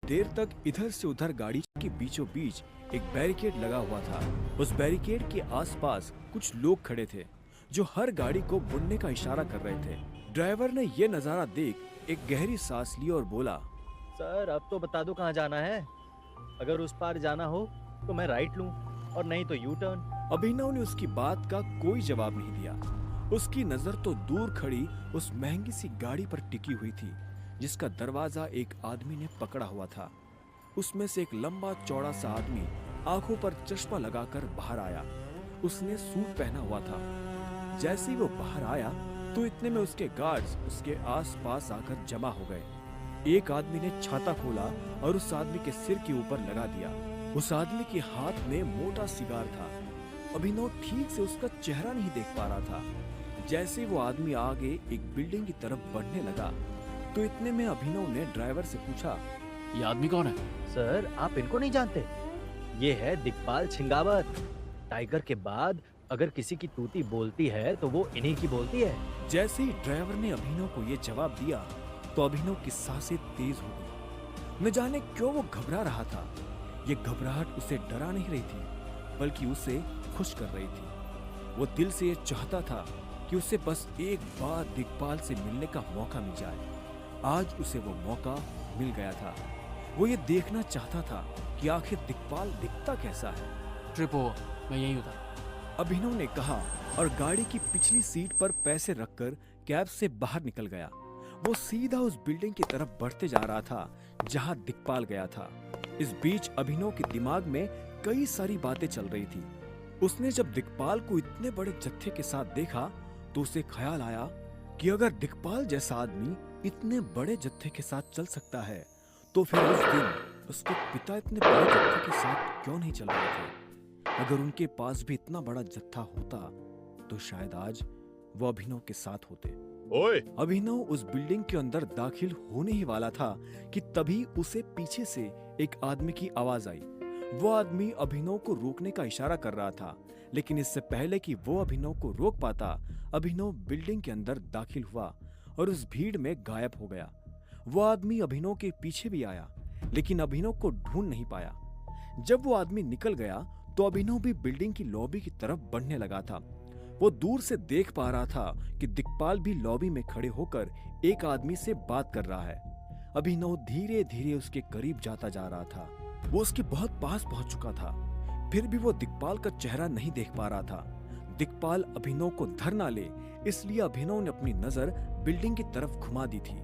देर तक इधर से उधर गाड़ी के बीचों बीच एक बैरिकेड लगा हुआ था। उस बैरिकेड के आसपास कुछ लोग खड़े थे जो हर गाड़ी को मुड़ने का इशारा कर रहे थे। ड्राइवर ने यह नजारा देख एक गहरी सांस ली और बोला, सर अब तो बता दो कहाँ जाना है। अगर उस पार जाना हो तो मैं राइट लूं और नहीं तो यू टर्न। अभिनव ने उसकी बात का कोई जवाब नहीं दिया। उसकी नजर तो दूर खड़ी उस महंगी सी गाड़ी पर टिकी हुई थी जिसका दरवाजा एक आदमी ने पकड़ा हुआ था। उसमें से एक लंबा चौड़ा सा आदमी आंखों पर चश्मा लगाकर बाहर आया। उसने सूट पहना हुआ था। जैसे ही वो बाहर आया तो इतने में उसके गार्ड्स उसके आसपास आकर जमा हो गए। एक आदमी ने छाता खोला और उस आदमी के सिर के ऊपर लगा दिया। उस आदमी के हाथ में मोटा सिगार था। अभिनव ठीक से उसका चेहरा नहीं देख पा रहा था। जैसे वो आदमी आगे एक बिल्डिंग की तरफ बढ़ने लगा तो इतने में अभिनव ने ड्राइवर से पूछा, ये आदमी कौन है? सर आप इनको नहीं जानते? ये है दिग्पाल छिंगावत। टाइगर के बाद अगर किसी की तूती बोलती है तो वो इन्हीं की बोलती है। जैसे ही ड्राइवर ने अभिनव को ये जवाब दिया तो अभिनव की सांसें तेज हो गई। न जाने क्यों वो घबरा रहा था। ये घबराहट उसे डरा नहीं रही थी बल्कि उसे खुश कर रही थी। वो दिल से ये चाहता था कि उसे बस एक बार दिग्पाल से मिलने का मौका मिल जाए। आज उसे वो मौका मिल गया था। वो ये देखना चाहता था कि आखिर दिग्पाल दिखता कैसा है। ट्रिप ओवर, मैं यहीं उतर। अभिनव ने कहा और गाड़ी की पिछली सीट पर पैसे रखकर कैब से बाहर निकल गया। वो सीधा उस बिल्डिंग की तरफ बढ़ते जा रहा था जहां दिग्पाल गया था। इस बीच अभिनव के दिमाग में कई सारी बातें चल रही थी। उसने जब दिग्पाल को इतने बड़े जत्थे के साथ देखा तो उसे ख्याल आया कि अगर दिग्पाल जैसा आदमी इतने बड़े जत्थे के साथ चल सकता है तो फिर उस दिन उसके पिता इतने बड़े जत्थे के साथ क्यों नहीं चल रहे थे। अगर उनके पास भी इतना बड़ा जत्था होता तो शायद आज वो अभिनव के साथ होते। ओए! अभिनव उस बिल्डिंग के अंदर दाखिल होने ही वाला था कि तभी उसे पीछे से एक आदमी की आवाज आई। वो आदमी अभिनव को रोकने का इशारा कर रहा था, लेकिन इससे पहले कि वो अभिनव को रोक पाता, अभिनव बिल्डिंग के अंदर दाखिल हुआ और उस भीड़ में गायब हो गया। वो आदमी अभिनव के पीछे भी आया, लेकिन अभिनव को ढूंढ नहीं पाया। जब वो आदमी निकल गया तो अभिनव भी बिल्डिंग की लॉबी की तरफ बढ़ने लगा था। वो दूर से देख पा रहा था कि दिग्पाल भी लॉबी में खड़े होकर एक आदमी से बात कर रहा है। अभिनव धीरे धीरे उसके करीब जाता जा रहा था। वो उसके बहुत पास पहुंच चुका था, फिर भी वो दिग्पाल का चेहरा नहीं देख पा रहा था। दिग्पाल अभिनव को धर ना ले, इसलिए अभिनव ने अपनी नजर बिल्डिंग की तरफ घुमा दी थी।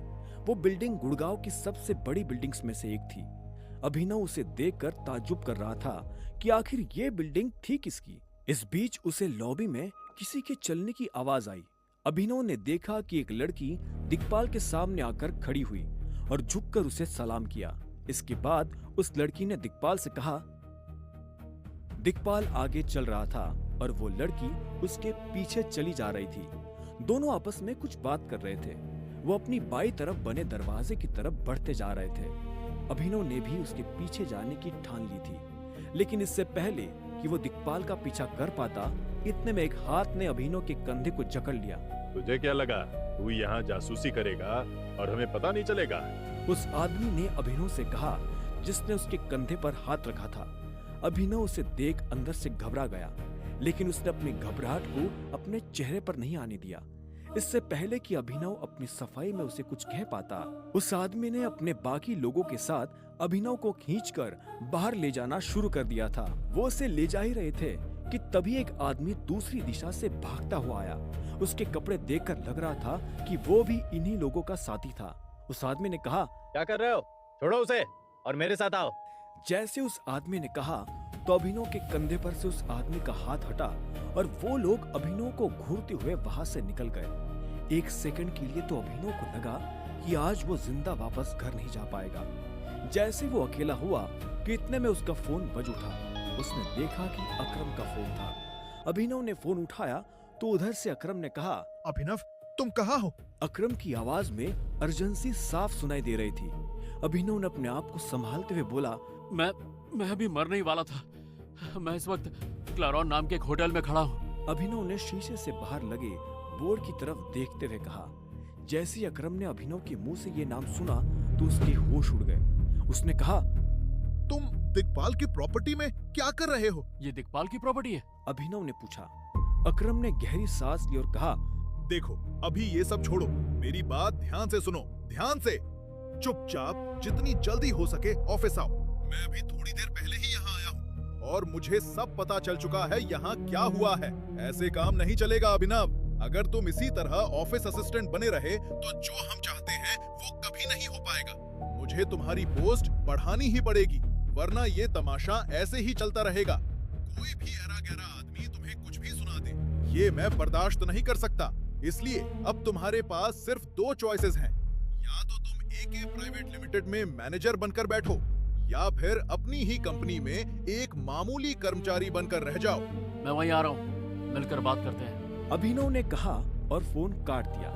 वो बिल्डिंग गुड़गांव की सबसे बड़ी बिल्डिंग्स में से एक थी। अभिनव उसे देखकर ताज्जुब कर रहा था कि आखिर ये बिल्डिंग थी किसकी। इस बीच उसे लॉबी में किसी के चलने की आवाज आई। अभिनव ने देखा कि एक लड़की दिग्पाल के सामने आकर खड़ी हुई और झुककर उसे सलाम किया। इसके बाद उस लड़की ने दिग्पाल से कहा। दिग्पाल आगे चल रहा था और वो लड़की उसके पीछे चली जा रही थी। दोनों आपस में कुछ बात कर रहे थे। वो अपनी बाईं तरफ बने दरवाजे की तरफ बढ़ते जा रहे थे। अभिनव ने भी उसके पीछे जाने की ठान ली थी, लेकिन इससे पहले कि वो दिग्पाल का पीछा कर पाता, इतने में एक हाथ ने अभिनव के कंधे को जकड़ लिया। तुझे क्या लगा तू यहाँ जासूसी करेगा और हमें पता नहीं चलेगा? उस आदमी ने अभिनव से कहा, जिसने उसके कंधे पर हाथ रखा था। अभिनव उसे देख अंदर से घबरा गया, लेकिन उसने अपनी घबराहट को अपने चेहरे पर नहीं आने दिया। इससे पहले कि अभिनव अपनी सफाई में उसे कुछ कह पाता, उस आदमी ने अपने बाकी लोगों के साथ अभिनव को खींचकर बाहर ले जाना शुरू कर दिया था। वो उसे ले जा ही रहे थे कि तभी एक आदमी दूसरी दिशा से भागता हुआ आया। उसके कपड़े देखकर लग रहा था कि वो भी इन्हीं लोगों का साथी था। उस आदमी ने कहा, क्या कर रहे हो? छोड़ो उसे और मेरे साथ आओ। जैसे उस आदमी ने कहा तो अभिनव के कंधे पर से उस आदमी का हाथ हटा और वो लोग अभिनव को घूरते हुए वहां से निकल गए। एक सेकंड के लिए तो अभिनव को लगा कि आज वो जिंदा वापस घर नहीं जा पाएगा। जैसे वो अकेला हुआ कि इतने में उसका फोन बज उठा। उसने देखा कि अकरम का फोन था। अभिनव ने फोन उठाया तो उधर से अकरम ने कहा, अभिनव तुम कहाँ हो? अकरम की आवाज में अर्जेंसी साफ सुनाई दे रही थी। अभिनव ने अपने आप को संभालते हुए बोला, मैं अभी मरने ही वाला था। मैं इस वक्त क्लारॉन नाम के एक होटल में खड़ा हूँ। अभिनव ने शीशे से बाहर लगे बोर्ड की तरफ देखते हुए कहा। जैसे ही अकरम ने अभिनव के मुंह से ये नाम सुना तो उसके होश उड़ गए। उसने कहा, तुम दिग्पाल की प्रॉपर्टी में क्या कर रहे हो? ये दिग्पाल की प्रॉपर्टी है। अभिनव ने पूछा। अकरम ने गहरी सांस ली और कहा, देखो, अभी ये सब छोड़ो, मेरी बात ध्यान से सुनो, ध्यान से। चुपचाप जितनी जल्दी हो सके ऑफिस आओ। मैं अभी थोड़ी देर पहले ही यहाँ आया हूँ और मुझे सब पता चल चुका है यहाँ क्या हुआ है। ऐसे काम नहीं चलेगा अभिनव। अगर तुम इसी तरह ऑफिस असिस्टेंट बने रहे तो जो हम चाहते हैं वो कभी नहीं हो पाएगा। मुझे तुम्हारी पोस्ट बढ़ानी ही पड़ेगी, वरना ये तमाशा ऐसे ही चलता रहेगा। कोई भी ऐरा गैरा आदमी तुम्हें कुछ भी सुना दे, ये मैं बर्दाश्त नहीं कर सकता। इसलिए अब तुम्हारे पास सिर्फ 2 चॉइसेस हैं। या तो तुम एके प्राइवेट लिमिटेड में मैनेजर बनकर बैठो, या फिर अपनी ही कंपनी में एक मामूली कर्मचारी बनकर रह जाओ। मैं वहीं आ रहा हूँ, मिलकर बात करते हैं। अभिनव ने कहा और फोन काट दिया।